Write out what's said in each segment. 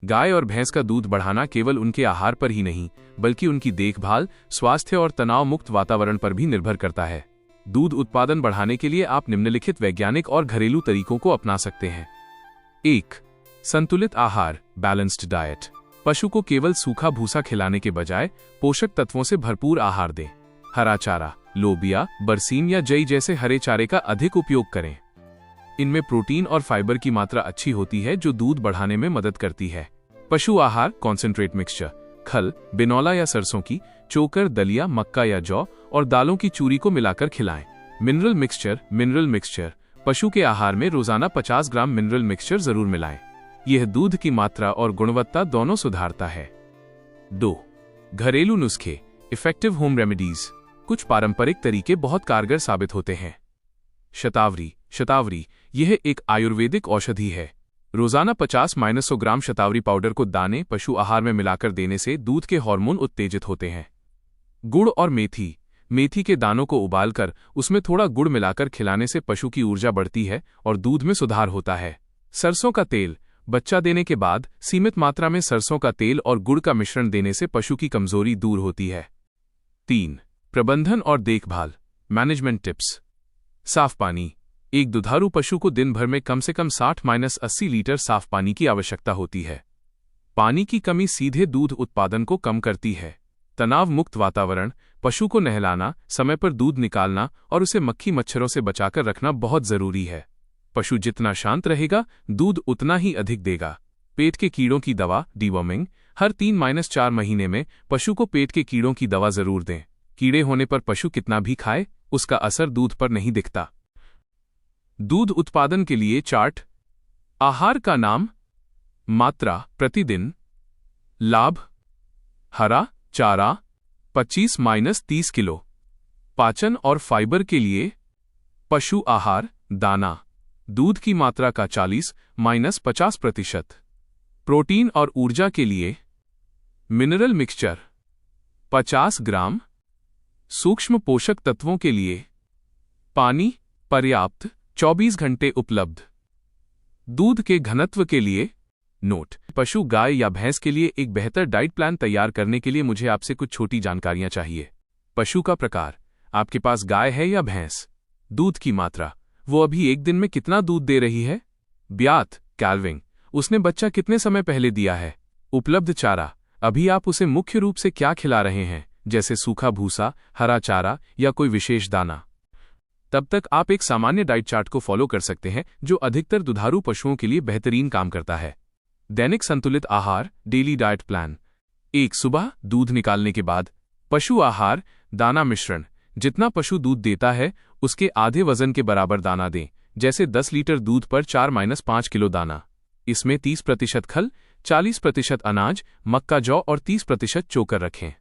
गाय और भैंस का दूध बढ़ाना केवल उनके आहार पर ही नहीं, बल्कि उनकी देखभाल, स्वास्थ्य और तनाव मुक्त वातावरण पर भी निर्भर करता है। दूध उत्पादन बढ़ाने के लिए आप निम्नलिखित वैज्ञानिक और घरेलू तरीकों को अपना सकते हैं। 1. संतुलित आहार, बैलेंस्ड डाइट। पशु को केवल सूखा भूसा खिलाने के बजाय पोषक तत्वों से भरपूर आहार दें। हरा चारा, लोबिया, बरसीम या जई जैसे हरे चारे का अधिक उपयोग करें। इनमें प्रोटीन और फाइबर की मात्रा अच्छी होती है जो दूध बढ़ाने में मदद करती है। पशु आहार, कॉन्सेंट्रेट मिक्सचर, खल, बिनौला या सरसों की, चोकर, दलिया, मक्का या जौ और दालों की चूरी को मिलाकर खिलाएं। मिनरल मिक्सचर, पशु के आहार में रोजाना 50 ग्राम मिनरल मिक्सचर जरूर मिलाएं। यह दूध की मात्रा और गुणवत्ता दोनों सुधारता है। 2. घरेलू नुस्खे, इफेक्टिव होम रेमेडीज। कुछ पारंपरिक तरीके बहुत कारगर साबित होते हैं। शतावरी, यह एक आयुर्वेदिक औषधि है। रोजाना 50-100 ग्राम शतावरी पाउडर को दाने, पशु आहार में मिलाकर देने से दूध के हार्मोन उत्तेजित होते हैं। गुड़ और मेथी के दानों को उबालकर उसमें थोड़ा गुड़ मिलाकर खिलाने से पशु की ऊर्जा बढ़ती है और दूध में सुधार होता है। सरसों का तेल, बच्चा देने के बाद सीमित मात्रा में सरसों का तेल और गुड़ का मिश्रण देने से पशु की कमजोरी दूर होती है। 3. प्रबंधन और देखभाल, मैनेजमेंट टिप्स। साफ पानी। एक दुधारू पशु को दिन भर में कम से कम 60-80 लीटर साफ पानी की आवश्यकता होती है। पानी की कमी सीधे दूध उत्पादन को कम करती है। तनाव मुक्त वातावरण, पशु को नहलाना, समय पर दूध निकालना और उसे मक्खी मच्छरों से बचाकर रखना बहुत जरूरी है। पशु जितना शांत रहेगा, दूध उतना ही अधिक देगा। पेट के कीड़ों की दवा, डीवर्मिंग। हर 3-4 महीने में पशु को पेट के कीड़ों की दवा जरूर दें। कीड़े होने पर पशु कितना भी खाए, उसका असर दूध पर नहीं दिखता। दूध उत्पादन के लिए चार्ट। आहार का नाम, मात्रा प्रतिदिन, लाभ, हरा चारा 25-30 किलो। पाचन और फाइबर के लिए पशु आहार, दाना, दूध की मात्रा का 40-50%। प्रोटीन और ऊर्जा के लिए मिनरल मिक्सचर 50 ग्राम। सूक्ष्म पोषक तत्वों के लिए पानी पर्याप्त, 24 घंटे उपलब्ध। दूध के घनत्व के लिए नोट। पशु, गाय या भैंस के लिए एक बेहतर डाइट प्लान तैयार करने के लिए मुझे आपसे कुछ छोटी जानकारियां चाहिए। पशु का प्रकार, आपके पास गाय है या भैंस। दूध की मात्रा, वो अभी एक दिन में कितना दूध दे रही है। ब्यात, कैल्विंग, उसने बच्चा कितने समय पहले दिया है। उपलब्ध चारा, अभी आप उसे मुख्य रूप से क्या खिला रहे हैं, जैसे सूखा भूसा, हरा चारा या कोई विशेष दाना। तब तक आप एक सामान्य डाइट चार्ट को फॉलो कर सकते हैं जो अधिकतर दुधारू पशुओं के लिए बेहतरीन काम करता है। दैनिक संतुलित आहार, डेली डाइट प्लान। 1. सुबह दूध निकालने के बाद पशु आहार, दाना मिश्रण। जितना पशु दूध देता है उसके आधे वजन के बराबर दाना दें, जैसे 10 लीटर दूध पर 4-5 किलो दाना। इसमें 30% खल, 40% अनाज, मक्का, जौ और 30% चोकर रखें।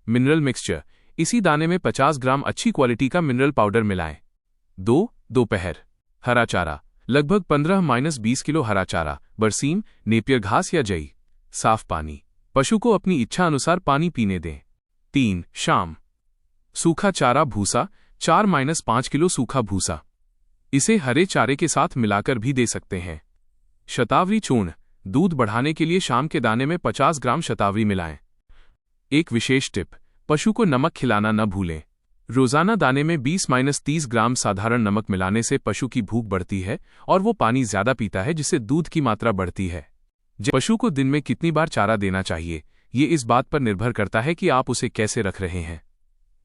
मिनरल मिक्सचर, इसी दाने में 50 ग्राम अच्छी क्वालिटी का मिनरल पाउडर मिलाएं। 2. दोपहर हरा चारा, लगभग 15-20 किलो हरा चारा, बरसीम, नेपियर घास या जई। साफ पानी, पशु को अपनी इच्छा अनुसार पानी पीने दें। 3. शाम सूखा चारा भूसा, 4-5 किलो सूखा भूसा। इसे हरे चारे के साथ मिलाकर भी दे सकते हैं। शतावरी चूर्ण, दूध बढ़ाने के लिए शाम के दाने में 50 ग्राम शतावरी मिलाएं। एक विशेष टिप, पशु को नमक खिलाना न भूलें। रोजाना दाने में 20-30 ग्राम साधारण नमक मिलाने से पशु की भूख बढ़ती है और वो पानी ज्यादा पीता है, जिससे दूध की मात्रा बढ़ती है। पशु को दिन में कितनी बार चारा देना चाहिए, ये इस बात पर निर्भर करता है कि आप उसे कैसे रख रहे हैं।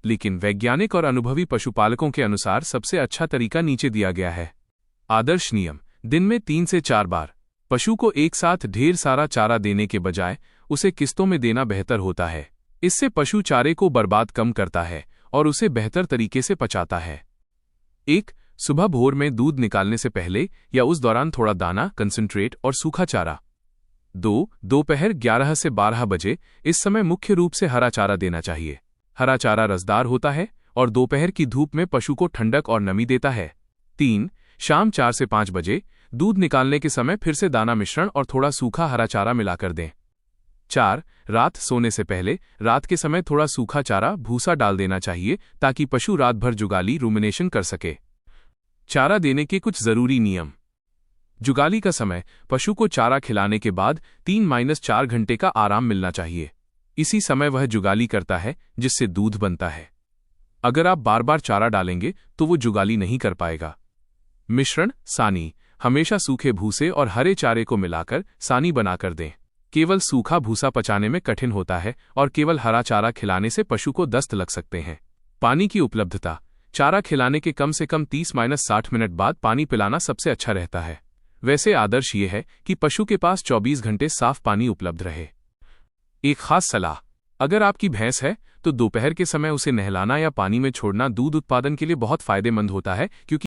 लेकिन वैज्ञानिक और अनुभवी पशुपालकों के अनुसार सबसे अच्छा तरीका नीचे दिया गया है। आदर्श नियम, दिन में 3 से 4 बार। पशु को एक साथ ढेर सारा चारा देने के बजाय उसे किस्तों में देना बेहतर होता है। इससे पशु चारे को बर्बाद कम करता है और उसे बेहतर तरीके से पचाता है। 1. सुबह भोर में दूध निकालने से पहले या उस दौरान थोड़ा दाना, कंसंट्रेट और सूखा चारा। 2. दोपहर 11 से 12 बजे, इस समय मुख्य रूप से हरा चारा देना चाहिए। हरा चारा रसदार होता है और दोपहर की धूप में पशु को ठंडक और नमी देता है। 3. शाम 4 से 5 बजे, दूध निकालने के समय फिर से दाना मिश्रण और थोड़ा सूखा हरा चारा मिलाकर दें। 4. रात सोने से पहले रात के समय थोड़ा सूखा चारा भूसा डाल देना चाहिए ताकि पशु रात भर जुगाली रूमिनेशन कर सके। चारा देने के कुछ जरूरी नियम। जुगाली का समय, पशु को चारा खिलाने के बाद 3-4 घंटे का आराम मिलना चाहिए। इसी समय वह जुगाली करता है जिससे दूध बनता है। अगर आप बार बार चारा डालेंगे तो वो जुगाली नहीं कर पाएगा। मिश्रण, सानी, हमेशा सूखे भूसे और हरे चारे को मिलाकर सानी बनाकर दें। केवल सूखा भूसा पचाने में कठिन होता है और केवल हरा चारा खिलाने से पशु को दस्त लग सकते हैं। पानी की उपलब्धता, चारा खिलाने के कम से कम 30-60 मिनट बाद पानी पिलाना सबसे अच्छा रहता है। वैसे आदर्श ये है कि पशु के पास 24 घंटे साफ पानी उपलब्ध रहे। एक खास सलाह, अगर आपकी भैंस है तो दोपहर के समय उसे नहलाना या पानी में छोड़ना दूध उत्पादन के लिए बहुत फायदेमंद होता है, क्योंकि